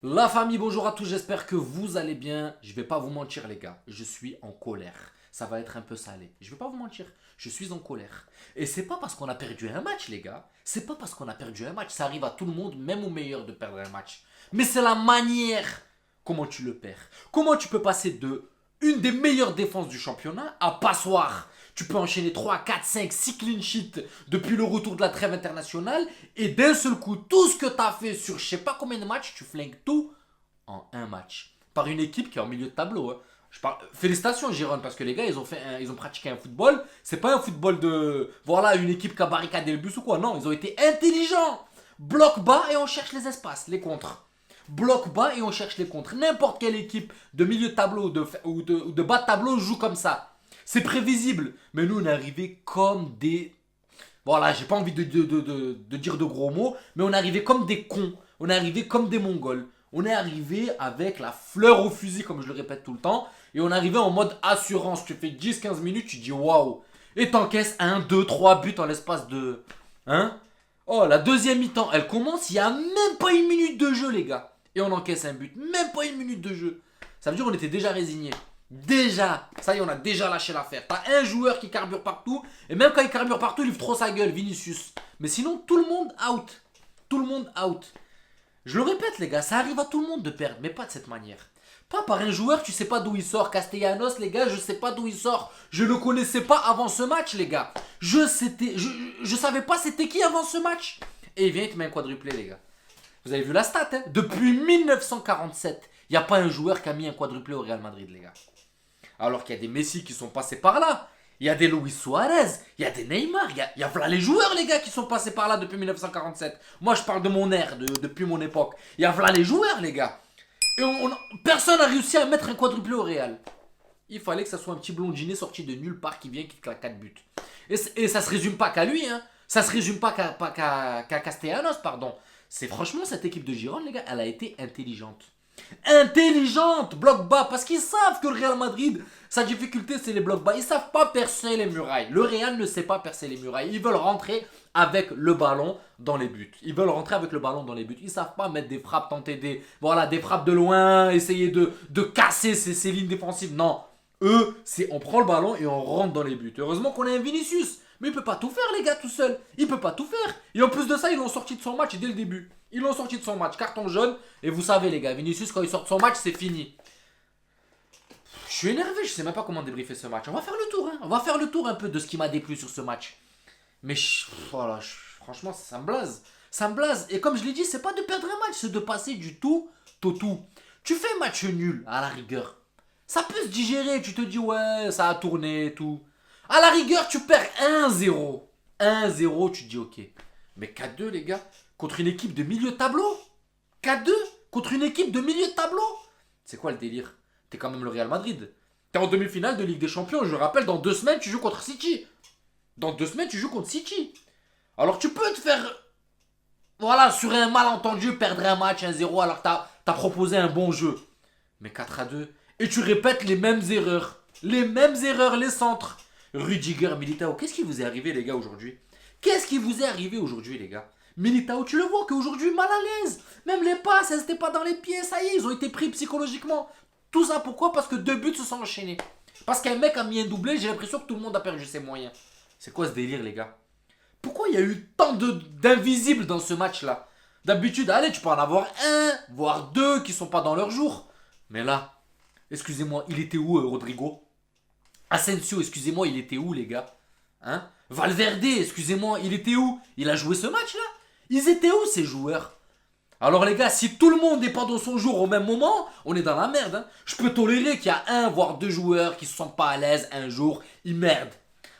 La famille, bonjour à tous, j'espère que vous allez bien. Je vais pas vous mentir les gars, je suis en colère. Ça va être un peu salé. Je vais pas vous mentir, je suis en colère. Et c'est pas parce qu'on a perdu un match les gars. C'est pas parce qu'on a perdu un match. Ça arrive à tout le monde, même aux meilleurs de perdre un match. Mais c'est la manière comment tu le perds. Comment tu peux passer de une des meilleures défenses du championnat à passoire. Tu peux enchaîner 3, 4, 5, 6 clean sheets depuis le retour de la trêve internationale et d'un seul coup, tout ce que tu as fait sur je sais pas combien de matchs, tu flingues tout en un match. Par une équipe qui est en milieu de tableau. Hein. Félicitations Giron parce que les gars ils ont pratiqué un football. C'est pas un football de voilà une équipe qui a barricadé le bus ou quoi. Non, ils ont été intelligents. Bloc bas et on cherche les espaces, les contres. Bloc bas et on cherche les contres. N'importe quelle équipe de milieu de tableau ou de bas de tableau joue comme ça. C'est prévisible. Mais nous, on est arrivé comme des. Voilà, j'ai pas envie de dire de gros mots, mais on est arrivé comme des cons. On est arrivé comme des Mongols. On est arrivé avec la fleur au fusil, comme je le répète tout le temps. Et on est arrivé en mode assurance. Tu fais 10-15 minutes, tu dis waouh. Et t'encaisses 1, 2, 3 buts en l'espace de. Hein? Oh, la deuxième mi-temps, elle commence, il y a même pas une minute de jeu, les gars. Et on encaisse un but. Même pas une minute de jeu. Ça veut dire qu'on était déjà résigné. Déjà, ça y est, on a déjà lâché l'affaire. T'as un joueur qui carbure partout, et même quand il carbure partout, il ouvre trop sa gueule, Vinicius. Mais sinon, tout le monde out. Tout le monde out. Je le répète, les gars, ça arrive à tout le monde de perdre, mais pas de cette manière. Pas par un joueur, tu sais pas d'où il sort. Castellanos, les gars, je sais pas d'où il sort. Je le connaissais pas avant ce match, les gars. Je savais pas c'était qui avant ce match. Et il vient, il te met un quadruplé, les gars. Vous avez vu la stat, hein? Depuis 1947, il n'y a pas un joueur qui a mis un quadruplé au Real Madrid, les gars. Alors qu'il y a des Messi qui sont passés par là. Il y a des Luis Suarez, il y a des Neymar, il y a voilà les joueurs, les gars, qui sont passés par là depuis 1947. Moi, je parle de mon ère, depuis mon époque. Il y a voilà les joueurs, les gars. Et personne n'a réussi à mettre un quadruplé au Real. Il fallait que ça soit un petit blondinet sorti de nulle part qui vient qui te claque 4 buts. Et ça se résume pas qu'à lui, hein. Ça se résume pas qu'à Castellanos, pardon. C'est franchement cette équipe de Gironde, les gars, elle a été intelligente. Intelligente, bloc bas, parce qu'ils savent que le Real Madrid, sa difficulté c'est les blocs bas. Ils savent pas percer les murailles. Le Real ne sait pas percer les murailles. Ils veulent rentrer avec le ballon dans les buts. Ils veulent rentrer avec le ballon dans les buts. Ils savent pas mettre des frappes, tenter des frappes de loin, essayer de casser ces lignes défensives. Non, eux, c'est on prend le ballon et on rentre dans les buts. Heureusement qu'on a un Vinicius. Mais il peut pas tout faire, les gars, tout seul. Il peut pas tout faire. Et en plus de ça, ils l'ont sorti de son match dès le début. Ils l'ont sorti de son match. Carton jaune. Et vous savez, les gars, Vinicius, quand il sort de son match, c'est fini. Je suis énervé, je sais même pas comment débriefer ce match. On va faire le tour, hein. On va faire le tour un peu de ce qui m'a déplu sur ce match. Mais voilà, franchement, ça me blase. Ça me blase. Et comme je l'ai dit, c'est pas de perdre un match, c'est de passer du tout au tout. Tu fais match nul, à la rigueur. Ça peut se digérer, tu te dis, ouais, ça a tourné et tout. À la rigueur, tu perds 1-0. 1-0, tu te dis, ok. Mais 4-2, les gars, contre une équipe de milieu de tableau. 4-2 contre une équipe de milieu de tableau. C'est quoi le délire? T'es quand même le Real Madrid. T'es en demi-finale de Ligue des Champions. Je rappelle, dans 2 semaines, tu joues contre City. Dans 2 semaines, tu joues contre City. Alors tu peux te faire, voilà, sur un malentendu, perdre un match 1-0 alors que t'as proposé un bon jeu. Mais 4-2. Et tu répètes les mêmes erreurs. Les mêmes erreurs, les centres. Rudiger, Militao, qu'est-ce qui vous est arrivé, les gars, aujourd'hui? Qu'est-ce qui vous est arrivé aujourd'hui, les gars? Militao, tu le vois qu'aujourd'hui, mal à l'aise. Même les passes, elles n'étaient pas dans les pieds. Ça y est, ils ont été pris psychologiquement. Tout ça pourquoi? Parce que 2 buts se sont enchaînés. Parce qu'un mec a mis un doublé, j'ai l'impression que tout le monde a perdu ses moyens. C'est quoi ce délire, les gars? Pourquoi il y a eu tant d'invisibles dans ce match-là? D'habitude, allez, tu peux en avoir un, voire deux qui sont pas dans leur jour. Mais là, excusez-moi, il était où, Rodrigo? Asensio, excusez-moi, il était où, les gars? Hein? Valverde, excusez-moi, il était où? Il a joué ce match-là? Ils étaient où, ces joueurs? Alors, les gars, si tout le monde n'est pas dans son jour au même moment, on est dans la merde. Hein. Je peux tolérer qu'il y a un, voire deux joueurs qui se sentent pas à l'aise un jour, ils merdent.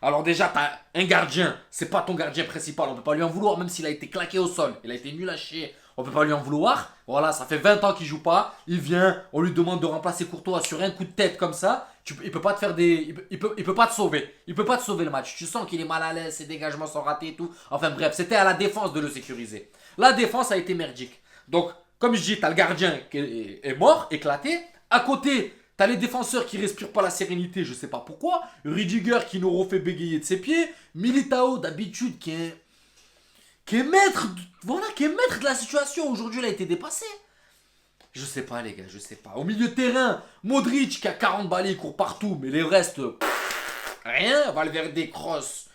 Alors déjà, t'as un gardien, c'est pas ton gardien principal, on peut pas lui en vouloir, même s'il a été claqué au sol, il a été nul à chier, on peut pas lui en vouloir. Voilà, ça fait 20 ans qu'il joue pas, il vient, on lui demande de remplacer Courtois sur un coup de tête comme ça, il peut pas te faire des... Il peut pas te sauver, il peut pas te sauver le match, tu sens qu'il est mal à l'aise, ses dégagements sont ratés et tout. Enfin bref, c'était à la défense de le sécuriser. La défense a été merdique. Donc, comme je dis, t'as le gardien qui est mort, éclaté, à côté... T'as les défenseurs qui respirent pas la sérénité, je sais pas pourquoi. Rudiger qui nous refait bégayer de ses pieds. Militao d'habitude qui est maître, voilà, qui est maître de la situation. Aujourd'hui, il a été dépassé. Je sais pas, les gars, je sais pas. Au milieu de terrain, Modric qui a 40 balais, il court partout, mais les restes, rien. Valverde cross.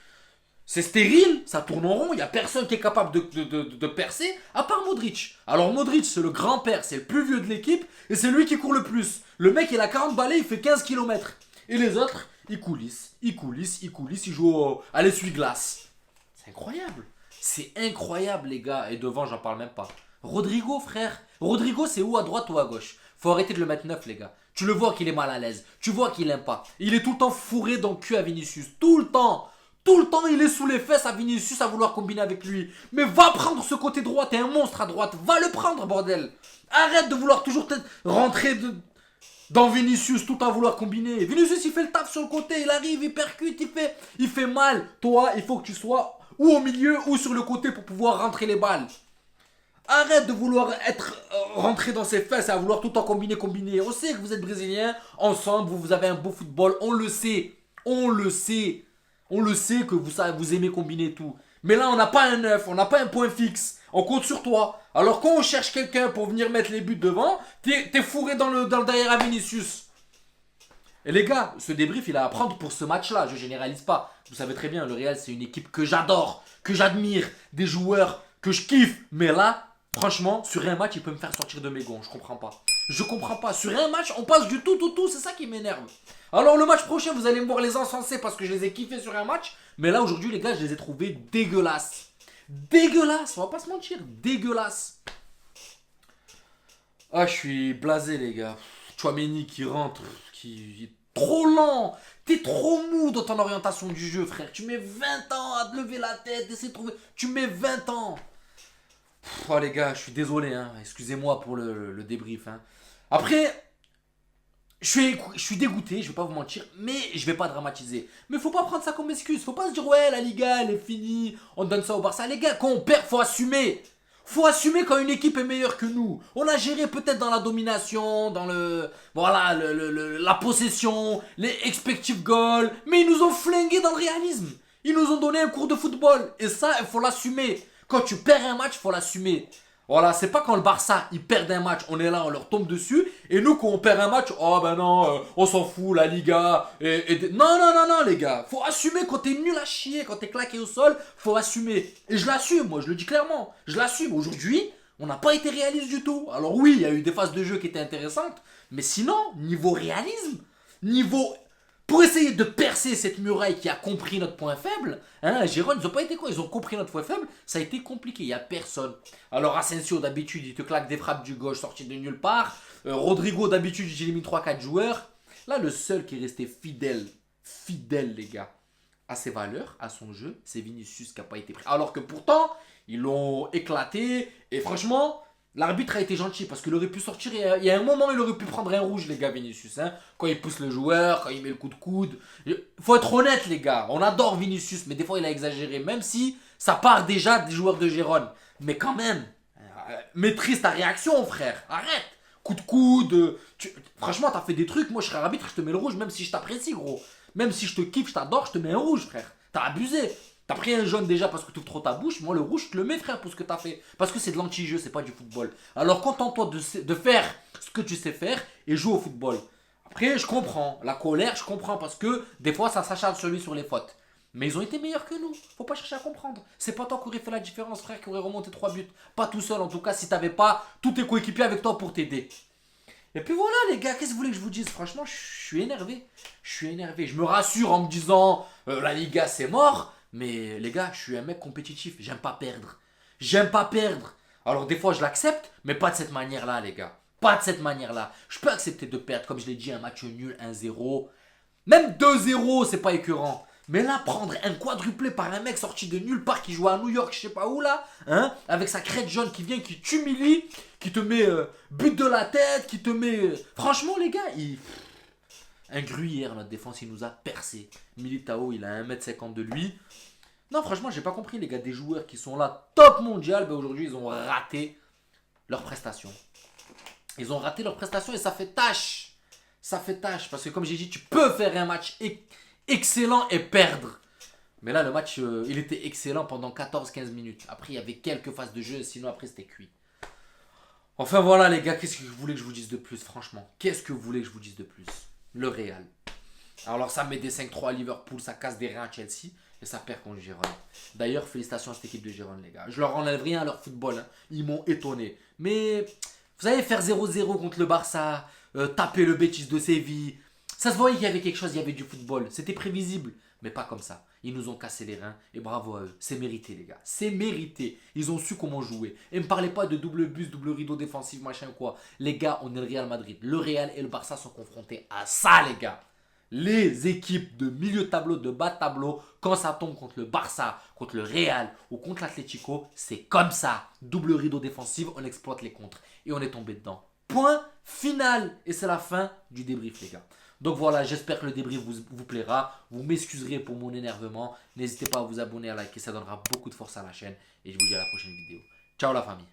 C'est stérile, ça tourne en rond, il n'y a personne qui est capable de percer, à part Modric. Alors Modric, c'est le grand-père, c'est le plus vieux de l'équipe, et c'est lui qui court le plus. Le mec, il a 40 balais, il fait 15 km. Et les autres, ils coulissent, ils jouent à l'essuie-glace. C'est incroyable. C'est incroyable, les gars. Et devant, j'en parle même pas. Rodrigo, frère. Rodrigo, c'est ou à droite ou à gauche. Faut arrêter de le mettre neuf, les gars. Tu le vois qu'il est mal à l'aise. Tu vois qu'il aime pas. Il est tout le temps fourré dans le cul à Vinicius. Tout le temps. Tout le temps, il est sous les fesses à Vinicius à vouloir combiner avec lui. Mais va prendre ce côté droit. T'es un monstre à droite. Va le prendre, bordel. Arrête de vouloir toujours rentrer dans Vinicius tout en vouloir combiner. Vinicius, il fait le taf sur le côté. Il arrive, il percute, il fait mal. Toi, il faut que tu sois ou au milieu ou sur le côté pour pouvoir rentrer les balles. Arrête de vouloir être rentré dans ses fesses et à vouloir tout le temps combiner. On sait que vous êtes brésiliens, ensemble, vous avez un beau football, on le sait. On le sait. On le sait que vous aimez combiner et tout. Mais là, on n'a pas un 9, on n'a pas un point fixe. On compte sur toi. Alors quand on cherche quelqu'un pour venir mettre les buts devant, t'es fourré dans le derrière à Vinicius. Et les gars, ce débrief, il a à prendre pour ce match-là. Je généralise pas. Vous savez très bien, le Real, c'est une équipe que j'adore, que j'admire, des joueurs que je kiffe. Mais là, franchement, sur un match, il peut me faire sortir de mes gonds. Je comprends pas. Je comprends pas. Sur un match, on passe du tout. C'est ça qui m'énerve. Alors, le match prochain, vous allez me voir les encenser parce que je les ai kiffés sur un match. Mais là, aujourd'hui, les gars, je les ai trouvés dégueulasses. Dégueulasses, on va pas se mentir. Dégueulasses. Ah, je suis blasé, les gars. Chouameni qui rentre, qui est trop lent. T'es trop mou dans ton orientation du jeu, frère. Tu mets 20 ans à te lever la tête, essayer de trouver. Tu mets 20 ans. Oh, les gars, je suis désolé, hein. Excusez-moi pour le débrief. Hein. Après, je suis dégoûté, je vais pas vous mentir, mais je vais pas dramatiser. Mais faut pas prendre ça comme excuse. Faut pas se dire, ouais, la Liga, elle est finie, on donne ça au Barça. Les gars, quand on perd, faut assumer. Faut assumer quand une équipe est meilleure que nous. On a géré peut-être dans la domination, dans voilà, la possession, les expected goals, mais ils nous ont flingué dans le réalisme. Ils nous ont donné un cours de football. Et ça, il faut l'assumer. Quand tu perds un match, il faut l'assumer. Voilà, c'est pas quand le Barça, ils perdent un match, on est là, on leur tombe dessus. Et nous, quand on perd un match, oh ben non, on s'en fout, la Liga. Non, les gars. Faut assumer quand t'es nul à chier, quand t'es claqué au sol, faut assumer. Et je l'assume, moi, je le dis clairement. Je l'assume. Aujourd'hui, on n'a pas été réaliste du tout. Alors oui, il y a eu des phases de jeu qui étaient intéressantes. Mais sinon, niveau réalisme, niveau... Pour essayer de percer cette muraille qui a compris notre point faible, hein, Gérone, ils n'ont pas été quoi, ils ont compris notre point faible, ça a été compliqué, il n'y a personne. Alors Asensio, d'habitude, il te claque des frappes du gauche sorties de nulle part. Rodrigo, d'habitude, j'ai mis 3-4 joueurs. Là, le seul qui est resté fidèle, les gars, à ses valeurs, à son jeu, c'est Vinicius qui n'a pas été pris. Alors que pourtant, ils l'ont éclaté, et franchement... L'arbitre a été gentil parce qu'il aurait pu sortir. Il y a un moment, il aurait pu prendre un rouge, les gars, Vinicius. Hein, quand il pousse le joueur, quand il met le coup de coude. Faut être honnête, les gars. On adore Vinicius, mais des fois, il a exagéré. Même si ça part déjà des joueurs de Gérone. Mais quand même, maîtrise ta réaction, frère. Arrête. Coup de coude. Franchement, t'as fait des trucs. Moi, je serais arbitre, je te mets le rouge, même si je t'apprécie, gros. Même si je te kiffe, je t'adore, je te mets un rouge, frère. T'as abusé. T'as pris un jaune déjà parce que tu ouvres trop ta bouche. Moi, le rouge, je te le mets, frère, pour ce que t'as fait. Parce que c'est de l'anti-jeu, c'est pas du football. Alors, contente-toi de faire ce que tu sais faire et joue au football. Après, je comprends. La colère, je comprends parce que des fois, ça s'acharne sur lui sur les fautes. Mais ils ont été meilleurs que nous. Faut pas chercher à comprendre. C'est pas toi qui aurais fait la différence, frère, qui aurait remonté 3 buts. Pas tout seul, en tout cas, si t'avais pas tous tes coéquipiers avec toi pour t'aider. Et puis voilà, les gars, qu'est-ce que vous voulez que je vous dise? Franchement, je suis énervé. Je me rassure en me disant la Liga, c'est mort. Mais les gars, je suis un mec compétitif. J'aime pas perdre. Alors des fois, je l'accepte, mais pas de cette manière-là, les gars. Pas de cette manière-là. Je peux accepter de perdre, comme je l'ai dit, un match nul, 1-0. Même 2-0, c'est pas écœurant. Mais là, prendre un quadruplé par un mec sorti de nulle part qui joue à New York, je sais pas où là, hein, avec sa crête jaune qui vient, qui t'humilie, qui te met but de la tête, qui te met... Franchement, les gars, un gruyère, notre défense, il nous a percé. Militao, il a 1m50 de lui. Non, franchement, j'ai pas compris, les gars, des joueurs qui sont là, top mondial, ben aujourd'hui, ils ont raté leur prestation. Ils ont raté leur prestation et ça fait tâche. Ça fait tâche, parce que comme j'ai dit, tu peux faire un match excellent et perdre. Mais là, le match, il était excellent pendant 14-15 minutes. Après, il y avait quelques phases de jeu, sinon après, c'était cuit. Enfin voilà les gars, qu'est-ce que vous voulez que je vous dise de plus franchement? Qu'est-ce que vous voulez que je vous dise de plus? Le Real. Alors ça met des 5-3 à Liverpool, ça casse des reins à Chelsea et ça perd contre Gérone. D'ailleurs, félicitations à cette équipe de Gérone les gars. Je leur enlève rien à leur football, hein. Ils m'ont étonné. Mais vous savez faire 0-0 contre le Barça, taper le Betis de Séville, ça se voyait qu'il y avait quelque chose, il y avait du football. C'était prévisible, mais pas comme ça. Ils nous ont cassé les reins et bravo à eux. C'est mérité les gars, c'est mérité. Ils ont su comment jouer. Et ne me parlez pas de double bus, double rideau défensif, machin quoi. Les gars, on est le Real Madrid. Le Real et le Barça sont confrontés à ça les gars. Les équipes de milieu de tableau, de bas de tableau, quand ça tombe contre le Barça, contre le Real ou contre l'Atlético, c'est comme ça. Double rideau défensif, on exploite les contres. Et on est tombé dedans. Point final. Et c'est la fin du débrief les gars. Donc voilà, j'espère que le débrief vous plaira. Vous m'excuserez pour mon énervement. N'hésitez pas à vous abonner, à liker, ça donnera beaucoup de force à la chaîne. Et je vous dis à la prochaine vidéo. Ciao la famille.